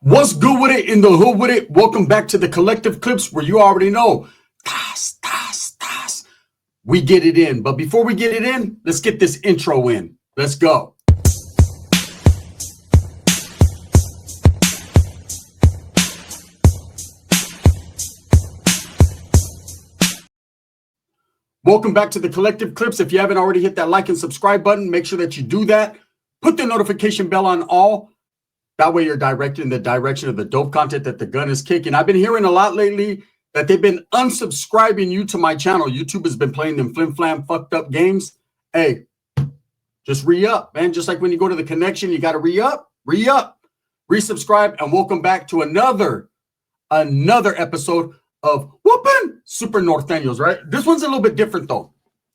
What's good with it in the hood with it? Welcome back to the Collective Clips where you already know. We get it in. But before we get it in, let's get this intro in. Let's go. Welcome back to the Collective Clips. If you haven't already hit that like and subscribe button, make sure that you do that. Put the notification bell on all. That way you're directed in the direction of the dope content that the gun is kicking. I've been hearing a lot lately that they've been unsubscribing you to my channel. YouTube has been playing them flim-flam fucked up games. Hey, just re-up, man. Just like when you go to the connection, you got to re-up, resubscribe, and welcome back to another episode of Whoopin' Super Nortenos, right? This one's a little bit different, though.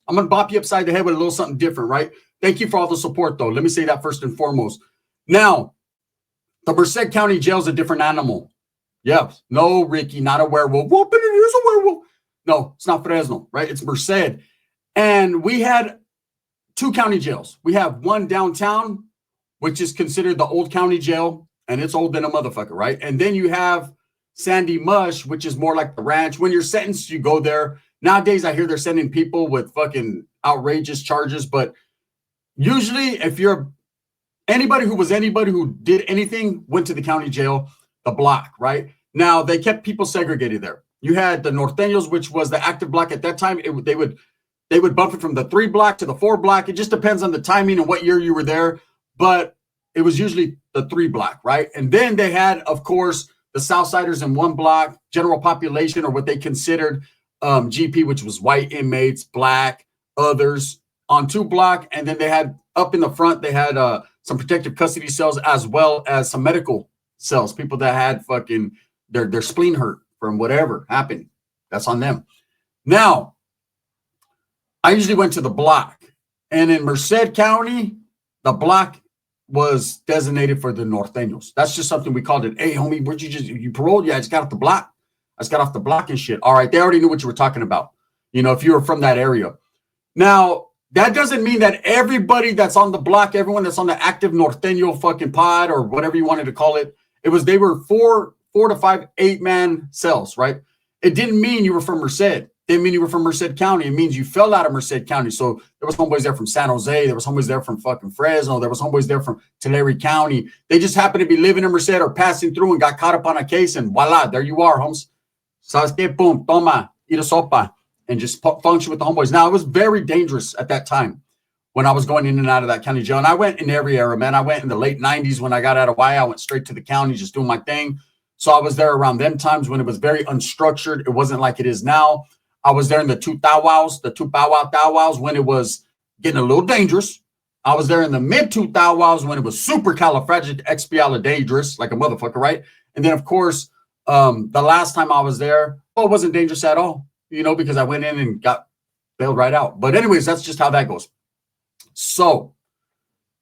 I'm going to bop you upside the head with a little something different, right? Thank you for all the support, though. Let me say that first and foremost. Now, the Merced County Jail is a different animal. Yeah, no, Ricky, not a werewolf. Whoopin', it is a werewolf. No, it's not Fresno, right? It's Merced. And we had two county jails. We have one downtown, which is considered the old county jail, and it's old than a motherfucker, right? And then you have Sandy Mush, which is more like the ranch. When you're sentenced, you go there. Nowadays, I hear they're sending people with fucking outrageous charges, but usually if you're anybody who did anything went to the county jail, the block, right? Now, they kept people segregated there. You had the Nortenos, which was the active block at that time. They would bump it from the 3 block to the 4 block. It just depends on the timing and what year you were there. But it was usually the 3 block, right? And then they had, of course, the Southsiders in 1 block, general population, or what they considered GP, which was white inmates, black, others on 2 block. And then they had up in the front, they had some protective custody cells as well as some medical cells, people that had fucking their spleen hurt from whatever happened. That's on them. Now, I usually went to the block, and in Merced County, the block was designated for the Nortenos. That's just something we called it. Hey, homie, where'd you paroled? Yeah, I just got off the block. I just got off the block and shit. All right, they already knew what you were talking about, if you were from that area. Now, that doesn't mean that everybody that's on the block, everyone that's on the active Norteno fucking pod or whatever you wanted to call it, they were 4 to 5, 8-man cells, right? It didn't mean you were from Merced. It didn't mean you were from Merced County. It means you fell out of Merced County. So there was homeboys there from San Jose. There was homeboys there from fucking Fresno. There was homeboys there from Tulare County. They just happened to be living in Merced or passing through and got caught up on a case, and voila, there you are, homes. ¿Sabes qué? Boom, toma, eat a sopa. And just function with the homeboys. Now, it was very dangerous at that time when I was going in and out of that county jail. And I went in every era, man. I went in the late 90s when I got out of Y. I went straight to the county, just doing my thing. So I was there around them times when it was very unstructured. It wasn't like it is now. I was there in the two bow wows when it was getting a little dangerous. I was there in the mid 2000s when it was super califragilisticexpialidocious, like a motherfucker, right? And then, of course, the last time I was there, it wasn't dangerous at all. Because I went in and got bailed right out. But anyways, that's just how that goes. So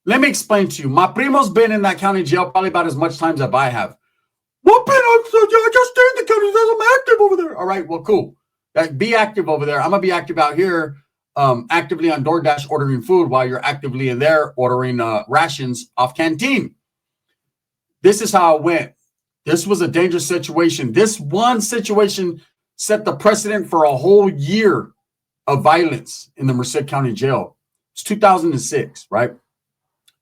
let me explain to you. My primo's been in that county jail probably about as much times as I have. Whoopin', I just stayed in the county jail. I'm active over there. All right, well, cool. Be active over there. I'm going to be active out here, actively on DoorDash ordering food while you're actively in there ordering rations off canteen. This is how it went. This was a dangerous situation. This one situation set the precedent for a whole year of violence in the Merced County Jail. It's 2006, right?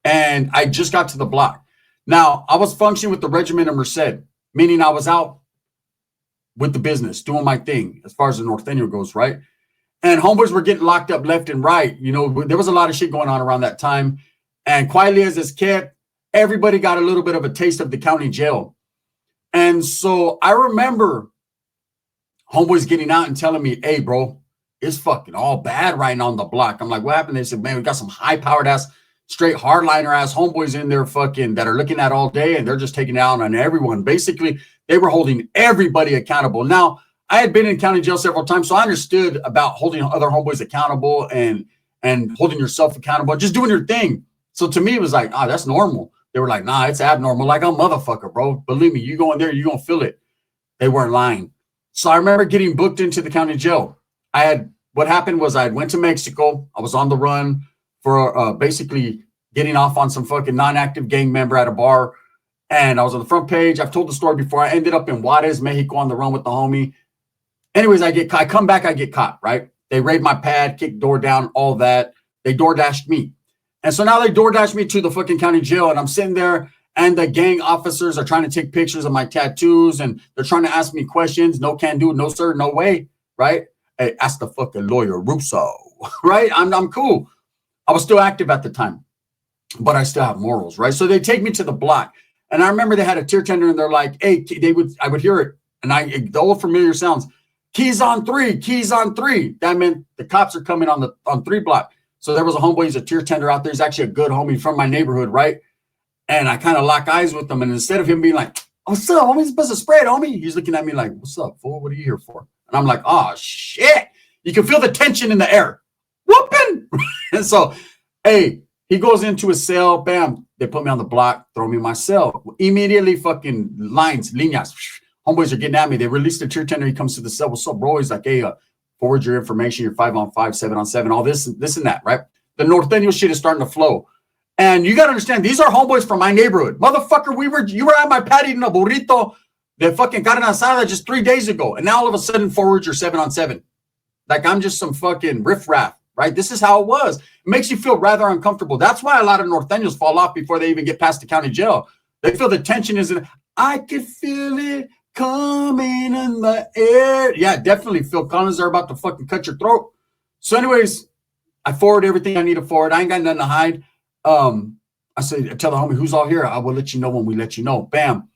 And I just got to the block. Now, I was functioning with the regiment of Merced, meaning I was out with the business, doing my thing as far as the Norteno goes, right? And homeboys were getting locked up left and right. There was a lot of shit going on around that time. And quietly as this kid, everybody got a little bit of a taste of the county jail. And so I remember homeboys getting out and telling me, hey, bro, it's fucking all bad right now on the block. I'm like, what happened? They said, man, we got some high-powered ass, straight hardliner ass homeboys in there fucking that are looking at all day, and they're just taking it out on everyone. Basically, they were holding everybody accountable. Now, I had been in county jail several times, so I understood about holding other homeboys accountable and holding yourself accountable, just doing your thing. So to me, it was like, that's normal. They were like, nah, it's abnormal. Like, I'm a motherfucker, bro. Believe me, you go in there, you're going to feel it. They weren't lying. So I remember getting booked into the county jail. What happened was I went to Mexico. I was on the run for basically getting off on some fucking non-active gang member at a bar. And I was on the front page. I've told the story before. I ended up in Juarez, Mexico on the run with the homie. Anyways, I come back, I get caught, right? They raid my pad, kick door down, all that. They door dashed me. And so now they door dashed me to the fucking county jail, and I'm sitting there, and the gang officers are trying to take pictures of my tattoos, and they're trying to ask me questions. No can do, no sir, no way, right? Hey, ask the fucking lawyer, Russo, right? I'm cool. I was still active at the time, but I still have morals, right? So they take me to the block, and I remember they had a tear tender, and they're like, hey, I would hear it, and the old familiar sounds, keys on 3, keys on 3. That meant the cops are coming on 3 block. So there was a homeboy, he's a tear tender out there. He's actually a good homie from my neighborhood, right? And I kind of lock eyes with him. And instead of him being like, oh, what's up, homie? It's supposed to spread, homie. He's looking at me like, what's up, fool? What are you here for? And I'm like, oh, shit. You can feel the tension in the air. Whooping. And so, hey, he goes into his cell. Bam. They put me on the block, throw me in my cell. Immediately fucking lines, líneas. Homeboys are getting at me. They release the tear tender. He comes to the cell. What's up, bro? He's like, hey, forward your information, your 5-on-5, 7-on-7, all this and that, right? The Norteno shit is starting to flow. And you got to understand, these are homeboys from my neighborhood. Motherfucker, you were at my patio in a burrito, the fucking carne asada just 3 days ago. And now all of a sudden, forward your 7-on-7. Like I'm just some fucking riffraff, right? This is how it was. It makes you feel rather uncomfortable. That's why a lot of Norteños fall off before they even get past the county jail. They feel the tension is in, I could feel it coming in the air. Yeah, definitely. Phil Collins are about to fucking cut your throat. So anyways, I forward everything I need to forward. I ain't got nothing to hide. I tell the homie, who's all here? I will let you know when we let you know. Bam.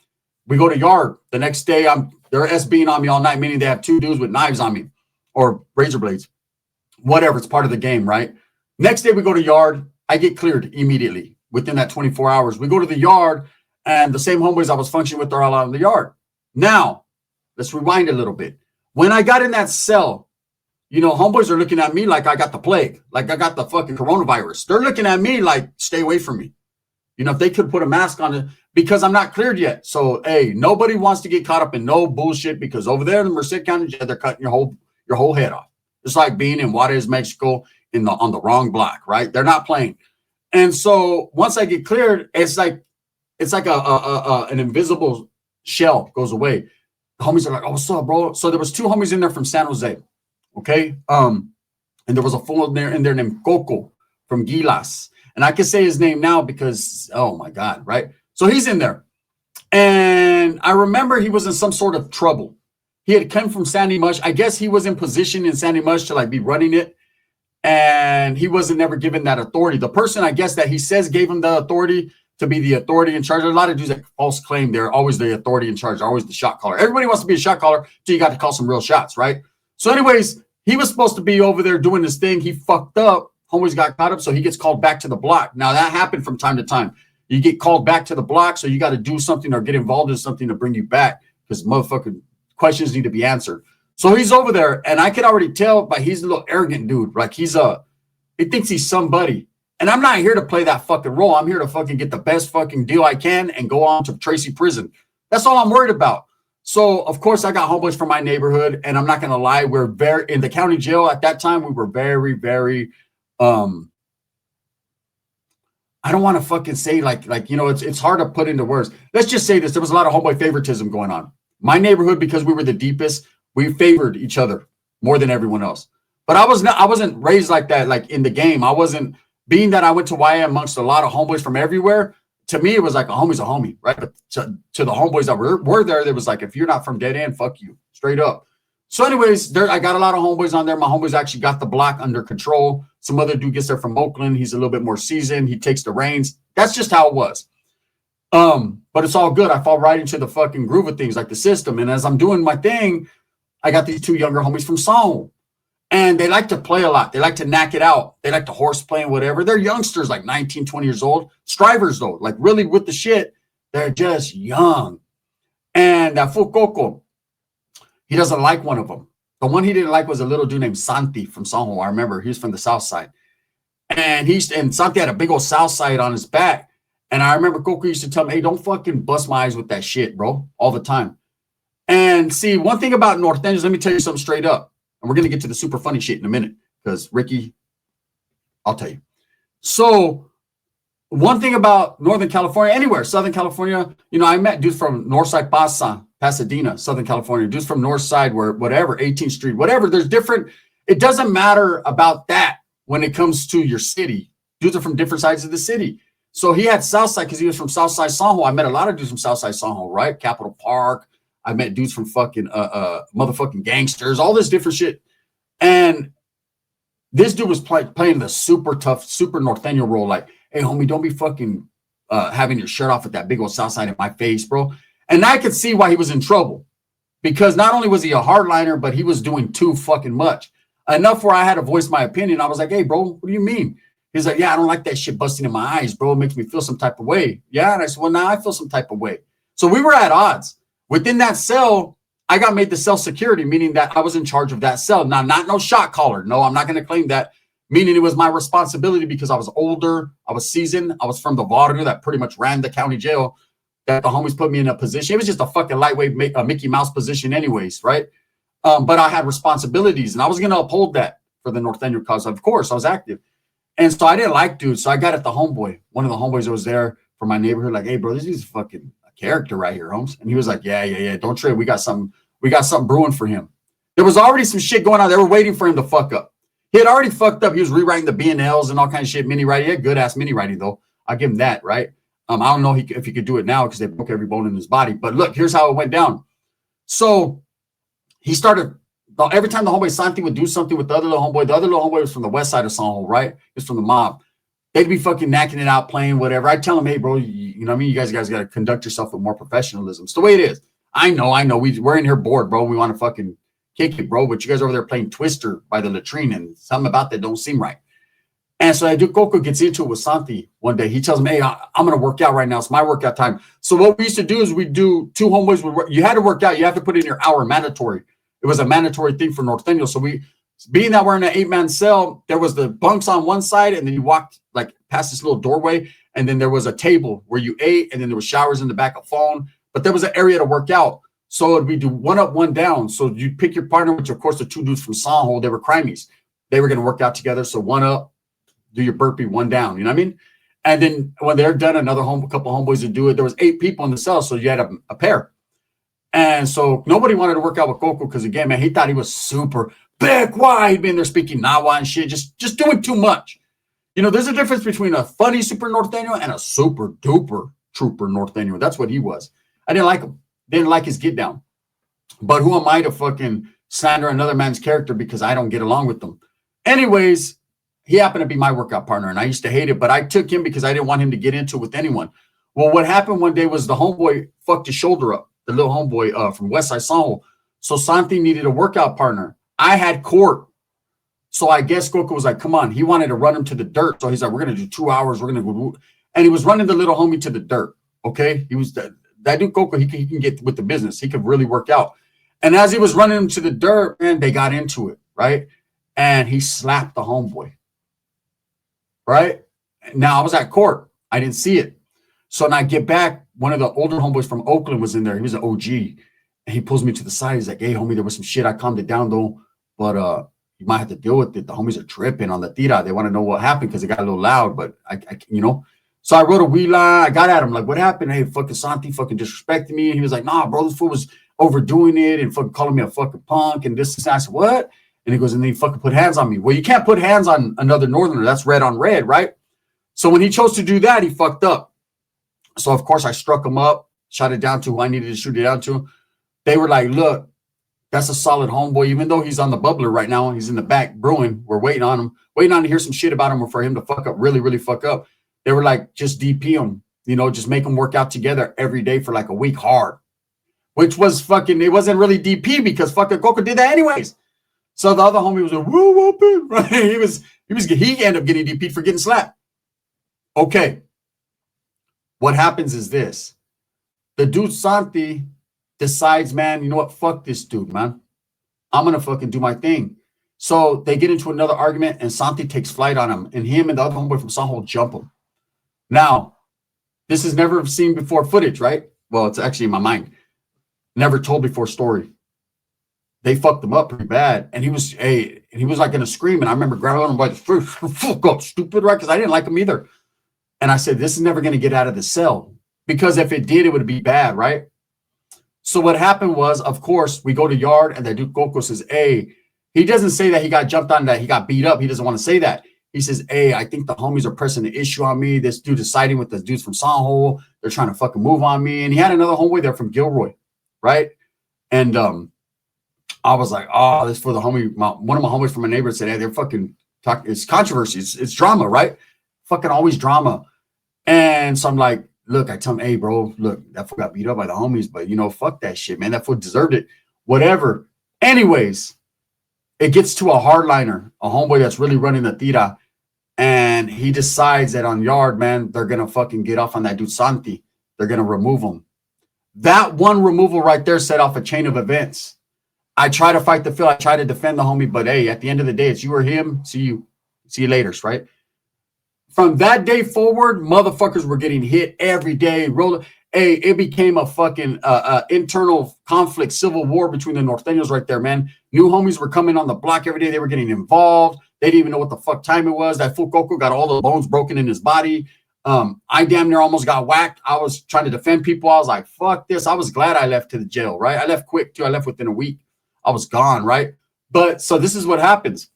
We go to yard. The next day, they're SBing on me all night, meaning they have 2 dudes with knives on me or razor blades. Whatever. It's part of the game, right? Next day, we go to yard. I get cleared immediately within that 24 hours. We go to the yard, and the same homeboys I was functioning with are all out in the yard. Now, let's rewind a little bit. When I got in that cell, you know, homeboys are looking at me like I got the plague, like I got the fucking coronavirus. They're looking at me like, stay away from me. You know, if they could put a mask on it, because I'm not cleared yet. So, hey, nobody wants to get caught up in no bullshit, because over there in the Merced County Jail, they're cutting your whole head off. It's like being in Juarez, Mexico, on the wrong block, right? They're not playing. And so once I get cleared, it's like an invisible shell goes away. The homies are like, oh, what's up, bro? So there was 2 homies in there from San Jose. Okay. And there was a fool in there named Koko from Gilas. And I can say his name now because, oh my God, right? So he's in there. And I remember he was in some sort of trouble. He had come from Sandy Mush. I guess he was in position in Sandy Mush to like be running it. And he wasn't never given that authority. The person, I guess, that he says gave him the authority to be the authority in charge. There's a lot of dudes that false claim they're always the authority in charge, always the shot caller. Everybody wants to be a shot caller until you got to call some real shots, right? So anyways, he was supposed to be over there doing this thing. He fucked up. Homeboys got caught up, so he gets called back to the block. Now, that happened from time to time. You get called back to the block, so you got to do something or get involved in something to bring you back, because motherfucking questions need to be answered. So he's over there, and I could already tell, but he's a little arrogant dude. Like he thinks he's somebody. And I'm not here to play that fucking role. I'm here to fucking get the best fucking deal I can and go on to Tracy prison. That's all I'm worried about. So, of course, I got homeboys from my neighborhood, and I'm not going to lie. We're very, in the county jail at that time, we were very, very, I don't want to fucking say like, you know, it's hard to put into words. Let's just say this. There was a lot of homeboy favoritism going on. My neighborhood, because we were the deepest, we favored each other more than everyone else. But I wasn't raised like that, like in the game. I wasn't, being that I went to YA amongst a lot of homeboys from everywhere. To me, it was like a homie's a homie, right? But to the homeboys that were there, it was like, if you're not from Dead End, fuck you, straight up. So anyways, I got a lot of homeboys on there. My homeboys actually got the block under control. Some other dude gets there from Oakland. He's a little bit more seasoned. He takes the reins. That's just how it was. But it's all good. I fall right into the fucking groove of things, like the system. And as I'm doing my thing, I got these 2 younger homies from Saul. And they like to play a lot. They like to knock it out. They like to horse play and whatever. They're youngsters, like 19, 20 years old. Strivers, though, like really with the shit. They're just young. And that fool Koko, he doesn't like one of them. The one he didn't like was a little dude named Santi from Soho. I remember he was from the south side. And Santi had a big old south side on his back. And I remember Koko used to tell me, hey, don't fucking bust my eyes with that shit, bro, all the time. And see, one thing about Norteno, let me tell you something straight up. And we're going to get to the super funny shit in a minute, because Ricky, I'll tell you. So one thing about Northern California, anywhere, Southern California, you know, I met dudes from Northside Pasadena, Southern California, dudes from Northside, where whatever, 18th Street, whatever. There's different. It doesn't matter about that when it comes to your city. Dudes are from different sides of the city. So he had Southside because he was from Southside San Juan. I met a lot of dudes from Southside San Juan, right? Capitol Park. I met dudes from fucking motherfucking gangsters, all this different shit. And this dude was playing the super tough, super Norteno role. Like, hey, homie, don't be fucking having your shirt off with that big old Southside in my face, bro. And I could see why he was in trouble. Because not only was he a hardliner, but he was doing too fucking much. Enough where I had to voice my opinion. I was like, hey, bro, what do you mean? He's like, yeah, I don't like that shit busting in my eyes, bro. It makes me feel some type of way. Yeah, and I said, well, now I feel some type of way. So we were at odds. Within that cell, I got made the cell security, meaning that I was in charge of that cell. Now, not no shot caller. No, I'm not going to claim that, meaning it was my responsibility because I was older, I was seasoned, I was from the barrio that pretty much ran the county jail, that the homies put me in a position. It was just a fucking lightweight Mickey Mouse position anyways, right? But I had responsibilities, and I was going to uphold that for the Norteno cause. Of course, I was active. And so I didn't like dudes. So I got at the homeboy, one of the homeboys that was there from my neighborhood, like, hey, bro, this is fucking a character right here, Holmes. And he was like, yeah, don't trip. We got something brewing for him. There was already some shit going on. They were waiting for him to fuck up. He had already fucked up. He was rewriting the B&Ls and all kinds of shit, mini writing. He had good ass mini writing, though. I'll give him that, right? I don't know if he could do it now because they broke every bone in his body. But look, here's how it went down. So he started. Every time the homeboy Santi would do something with the other little homeboy was from the west side of San Juan, right? It's from the mob. They'd be fucking knacking it out, playing whatever. I'd tell them, hey, bro, you know what I mean? You guys got to conduct yourself with more professionalism. It's the way it is. I know. We're in here bored, bro. We want to fucking kick it, bro. But you guys over there playing Twister by the latrine, and something about that don't seem right. And so I do. Koko gets into it with Santi one day. He tells me, hey, I'm going to work out right now. It's my workout time. So what we used to do is we do two homeboys. You had to work out. You have to put in your hour mandatory. It was a mandatory thing for Norteno. So being that we're in an 8-man cell, there was the bunks on one side, and then you walked like past this little doorway, and then there was a table where you ate, and then there was showers in the back, a phone, but there was an area to work out. So we do one up, one down. So you pick your partner, which of course the two dudes from San Juan, they were crimies. They were going to work out together. So one up, do your burpee, one down. You know what I mean? And then when they're done, a couple homeboys would do it. There was 8 people in the cell, so you had a pair. And so nobody wanted to work out with Koko because, again, man, he thought he was super big, wide. He'd been there speaking Nawa and shit, just doing too much. You know, there's a difference between a funny super Norteno and a super duper trooper Norteno. That's what he was. I didn't like him. Didn't like his get down. But who am I to fucking slander another man's character because I don't get along with them? Anyways, he happened to be my workout partner, and I used to hate it, but I took him because I didn't want him to get into it with anyone. Well, what happened one day was the homeboy fucked his shoulder up. The little homeboy from Westside San Juan. So Santi needed a workout partner. I had court. So I guess Koko was like, come on. He wanted to run him to the dirt. So he's like, we're going to do 2 hours. We're going to go. And he was running the little homie to the dirt. Okay. He was that dude, Koko. He can get with the business. He could really work out. And as he was running him to the dirt, man, they got into it. Right. And he slapped the homeboy. Right. Now I was at court. I didn't see it. So when I get back, one of the older homeboys from Oakland was in there. He was an OG. And he pulls me to the side. He's like, hey, homie, there was some shit. I calmed it down, though. But you might have to deal with it. The homies are tripping on the tira. They want to know what happened because it got a little loud. But, I you know. So I wrote a wee line. I got at him like, what happened? Hey, fucking Santi fucking disrespecting me. And he was like, nah, bro, this fool was overdoing it and fucking calling me a fucking punk and this and that. I said, what? And he goes, and then he fucking put hands on me. Well, you can't put hands on another Northerner. That's red on red, right? So when he chose to do that, he fucked up. So, of course, I struck him up, shot it down to who I needed to shoot it down to. They were like, look, that's a solid homeboy. Even though he's on the bubbler right now, he's in the back brewing. We're waiting on to hear some shit about him or for him to fuck up, really, really fuck up. They were like, just DP him, you know, just make him work out together every day for like a week hard, which was fucking, it wasn't really DP because fucking Koko did that anyways. So the other homie was like, woo, whooping, right? He ended up getting DP'd for getting slapped. Okay. What happens is this. The dude Santi decides, man, you know what? Fuck this dude, man. I'm going to fucking do my thing. So they get into another argument and Santi takes flight on him. And him and the other homeboy from San Juan jump him. Now, this is never seen before footage, right? Well, it's actually in my mind. Never told before story. They fucked him up pretty bad. And he was like going to scream. And I remember grabbing him by the first, fuck up, stupid, right? Because I didn't like him either. And I said, this is never going to get out of the cell, because if it did, it would be bad, right? So what happened was, of course, we go to yard, and the dude Koko says, hey, he doesn't say that he got jumped on, that he got beat up. He doesn't want to say that. He says, hey, I think the homies are pressing the issue on me. This dude is siding with the dudes from Sanho. They're trying to fucking move on me. And he had another homeboy there from Gilroy, right? And I was like, oh, this for the homie. One of my homies from my neighborhood said, hey, they're fucking talking. It's controversy. It's drama, right? Fucking always drama. And so I'm like, look, I tell him, hey, bro, look, that fool got beat up by the homies, but, you know, fuck that shit, man. That fool deserved it. Whatever. Anyways, it gets to a hardliner, a homeboy that's really running the tira. And he decides that on yard, man, they're going to fucking get off on that dude Santi. They're going to remove him. That one removal right there set off a chain of events. I try to fight the field. I try to defend the homie, but hey, at the end of the day, it's you or him. See you later, right? From that day forward, motherfuckers were getting hit every day. Hey, it became a fucking internal conflict, civil war between the Nortenos right there, man. New homies were coming on the block every day. They were getting involved. They didn't even know what the fuck time it was. That fool Koko got all the bones broken in his body. I damn near almost got whacked. I was trying to defend people. I was like, fuck this. I was glad I left to the jail, right? I left quick, too. I left within a week. I was gone, right? But so this is what happens.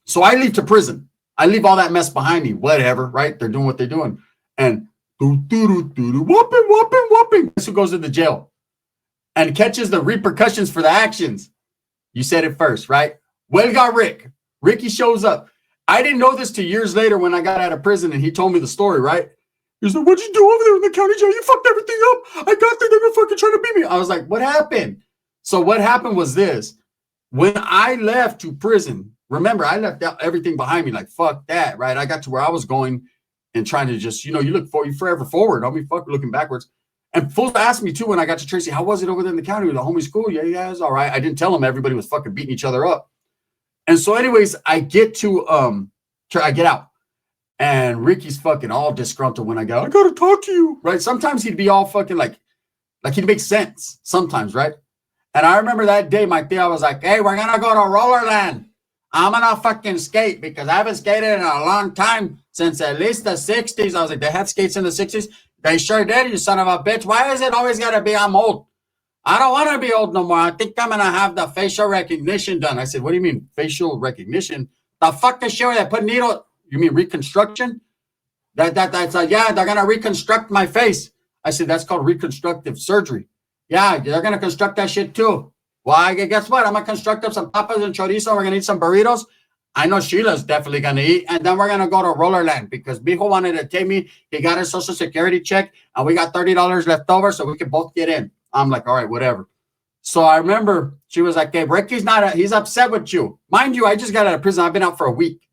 So I leave to prison. I leave all that mess behind me. Whatever, right? They're doing what they're doing. And whooping. Guess who goes to the jail and catches the repercussions for the actions? You said it first, right? Well, got Rick. Ricky shows up. I didn't know this till years later when I got out of prison, and he told me the story, right? He said, what'd you do over there in the county jail? You fucked everything up. I got there. They were fucking trying to beat me. I was like, what happened? So what happened was this. When I left to prison, remember, I left everything behind me. Like, fuck that, right? I got to where I was going and trying to just, you forever forward. I'll be fucking looking backwards. And fools asked me, too, when I got to Tracy, how was it over there in the county? The homies cool? Yeah, it's all right. I didn't tell them everybody was fucking beating each other up. And so anyways, I get to, I get out. And Ricky's fucking all disgruntled when I go, I got to talk to you, right? Sometimes he'd be all fucking like he'd make sense sometimes, right? And I remember that day, my Thea was like, hey, we're going to go to Rollerland. I'm going to fucking skate because I haven't skated in a long time, since at least the 60s. I was like, they had skates in the 60s? They sure did, you son of a bitch. Why is it always got to be I'm old? I don't want to be old no more. I think I'm going to have the facial recognition done. I said, what do you mean facial recognition? The fucking shit where they put needle. You mean reconstruction? Yeah, they're going to reconstruct my face. I said, that's called reconstructive surgery. Yeah, they're going to construct that shit too. Well, guess what? I'm going to construct up some tapas and chorizo. We're going to eat some burritos. I know Sheila's definitely going to eat. And then we're going to go to Rollerland because Mijo wanted to take me. He got his social security check and we got $30 left over so we could both get in. I'm like, all right, whatever. So I remember she was like, hey, Ricky's he's upset with you. Mind you, I just got out of prison. I've been out for a week.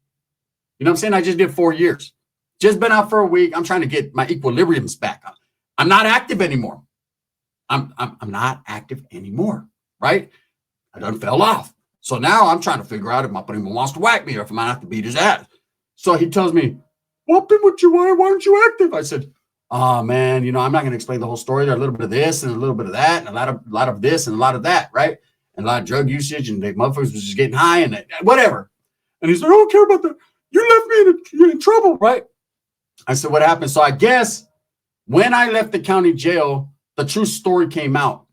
You know what I'm saying? I just did 4 years. Just been out for a week. I'm trying to get my equilibriums back. I'm not active anymore. I'm not active anymore, right? I done fell off. So now I'm trying to figure out if my primo wants to whack me or if I might have to beat his ass. So he tells me, what happened with you? Why aren't you active? I said, oh, man, I'm not going to explain the whole story. There's a little bit of this and a little bit of that and a lot of this and a lot of that, right? And a lot of drug usage and the motherfuckers was just getting high and whatever. And he's like, I don't care about that. You left me in trouble, right? I said, what happened? So I guess when I left the county jail, the true story came out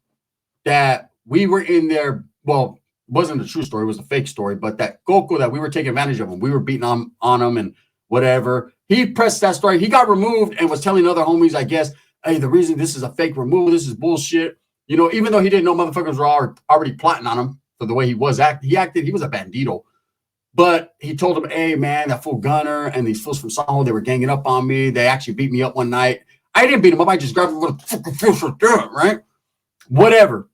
that we were in there. Well, it wasn't the true story. It was a fake story. But that Koko, that we were taking advantage of him. We were beating on him and whatever. He pressed that story. He got removed and was telling other homies, I guess, hey, the reason this is a fake removal, this is bullshit. Even though he didn't know motherfuckers were already plotting on him for the way he was acting. He was a bandito. But he told him, hey, man, that fool Gunner and these fools from Sanho, they were ganging up on me. They actually beat me up one night. I didn't beat him up. I just grabbed him with a fucking fist right there, right? Whatever.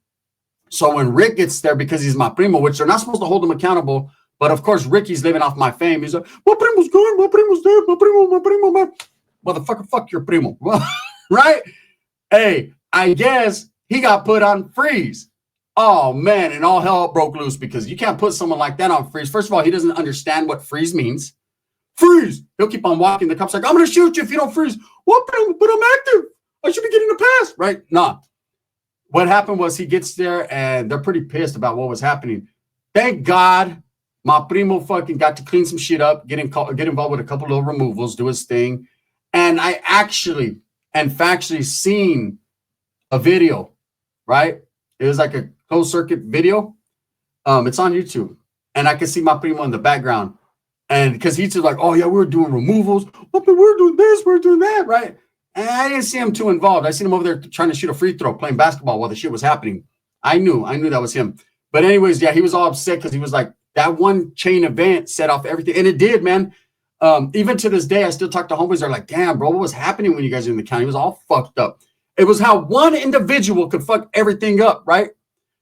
So when Rick gets there, because he's my primo, which they're not supposed to hold him accountable, but of course, Ricky's living off my fame. He's like, my primo's gone, my primo's dead, my primo. Motherfucker, fuck your primo. Right? Hey, I guess he got put on freeze. Oh, man, and all hell broke loose because you can't put someone like that on freeze. First of all, he doesn't understand what freeze means. Freeze! He'll keep on walking. The cop's like, I'm going to shoot you if you don't freeze. What? But I'm active. I should be getting a pass, right? Nah. What happened was he gets there, and they're pretty pissed about what was happening. Thank God my primo fucking got to clean some shit up, get involved with a couple of removals, do his thing. And I actually and factually seen a video, right? It was like a closed circuit video. It's on YouTube. And I could see my primo in the background. And because he's just like, oh, yeah, we were doing removals. Oh, but we're doing this, we're doing that, right? And I didn't see him too involved. I seen him over there trying to shoot a free throw, playing basketball while the shit was happening. I knew that was him. But anyways, yeah, he was all upset because he was like, that one chain event set off everything. And it did, man. Even to this day, I still talk to homies. They're like, damn, bro, what was happening when you guys were in the county? It was all fucked up. It was how one individual could fuck everything up, right?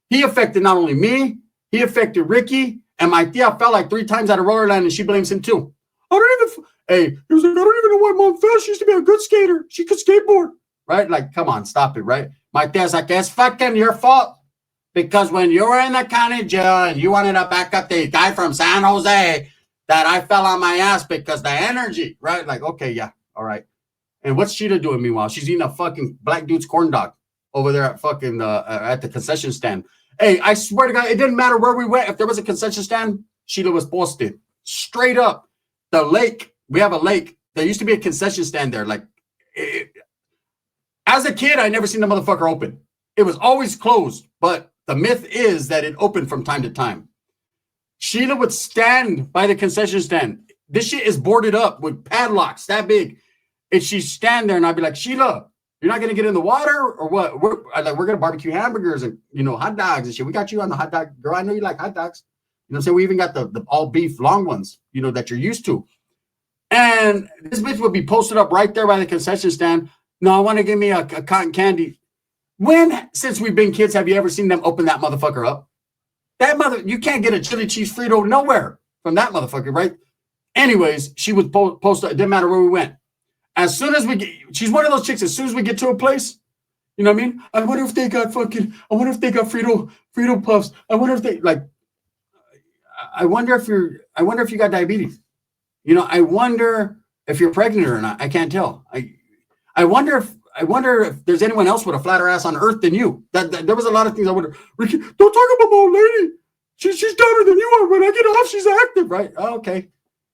He affected not only me, he affected Ricky, and my tia fell like 3 times out of Rollerland, and she blames him too. I don't even, hey, he was like, I don't even know why mom fell. She used to be a good skater. She could skateboard, right? Like, come on, stop it, right? My tia's like, it's fucking your fault. Because when you were in the county jail and you wanted to back up the guy from San Jose, that I fell on my ass because the energy, right? Like, okay, yeah, all right. And what's Sheeta doing meanwhile? She's eating a fucking black dude's corn dog over there at fucking at the concession stand. Hey, I swear to God, it didn't matter where we went. If there was a concession stand, Sheeta was posted. Straight up. The lake, we have a lake. There used to be a concession stand there. Like, as a kid, I never seen the motherfucker open. It was always closed, but the myth is that it opened from time to time. Sheila would stand by the concession stand. This shit is boarded up with padlocks that big. And she'd stand there and I'd be like, Sheila, you're not going to get in the water or what? We're going to barbecue hamburgers and, hot dogs and shit. We got you on the hot dog. Girl, I know you like hot dogs. You know what I'm saying? We even got the all beef long ones, that you're used to. And this bitch would be posted up right there by the concession stand. No, I want to give me a cotton candy. When, since we've been kids, have you ever seen them open that motherfucker up? You can't get a chili cheese Frito nowhere from that motherfucker, right? Anyways, she would post, it didn't matter where we went. As soon as she's one of those chicks, as soon as we get to a place, you know what I mean? I wonder if they got Frito Puffs. I wonder if they, I wonder if you got diabetes. I wonder if you're pregnant or not. I can't tell. I wonder if there's anyone else with a flatter ass on earth than you. There was a lot of things I wonder. Ricky, don't talk about my old lady. She's downer than you are. When I get off, she's active, right? Oh, okay.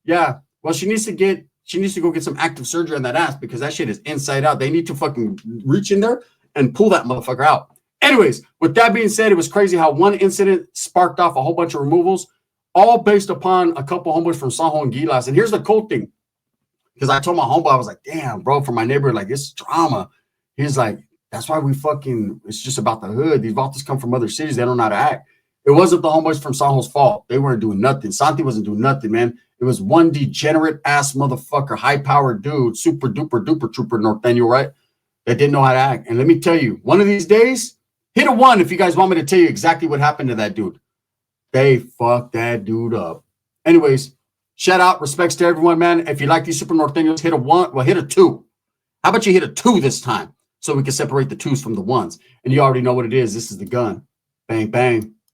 Yeah. Well, she needs to go get some active surgery on that ass because that shit is inside out. They need to fucking reach in there and pull that motherfucker out. Anyways, with that being said, it was crazy how one incident sparked off a whole bunch of removals, all based upon a couple homeboys from San Juan Gilas. And here's the cool thing. Because I told my homeboy, I was like, damn, bro, for my neighbor, like, it's drama. He's like, that's why it's just about the hood. These vatos come from other cities. They don't know how to act. It wasn't the homeboys from San Jose's fault. They weren't doing nothing. Santi wasn't doing nothing, man. It was one degenerate ass motherfucker, high-powered dude, super duper duper trooper Norteno, right? That didn't know how to act. And let me tell you, one of these days, hit a 1 if you guys want me to tell you exactly what happened to that dude. They fucked that dude up. Anyways, shout out, respects to everyone, man. If you like these super Nortenos, hit a 1. Well, hit a 2. How about you hit a 2 this time so we can separate the 2s from the 1s? And you already know what it is. This is the gun. Bang, bang.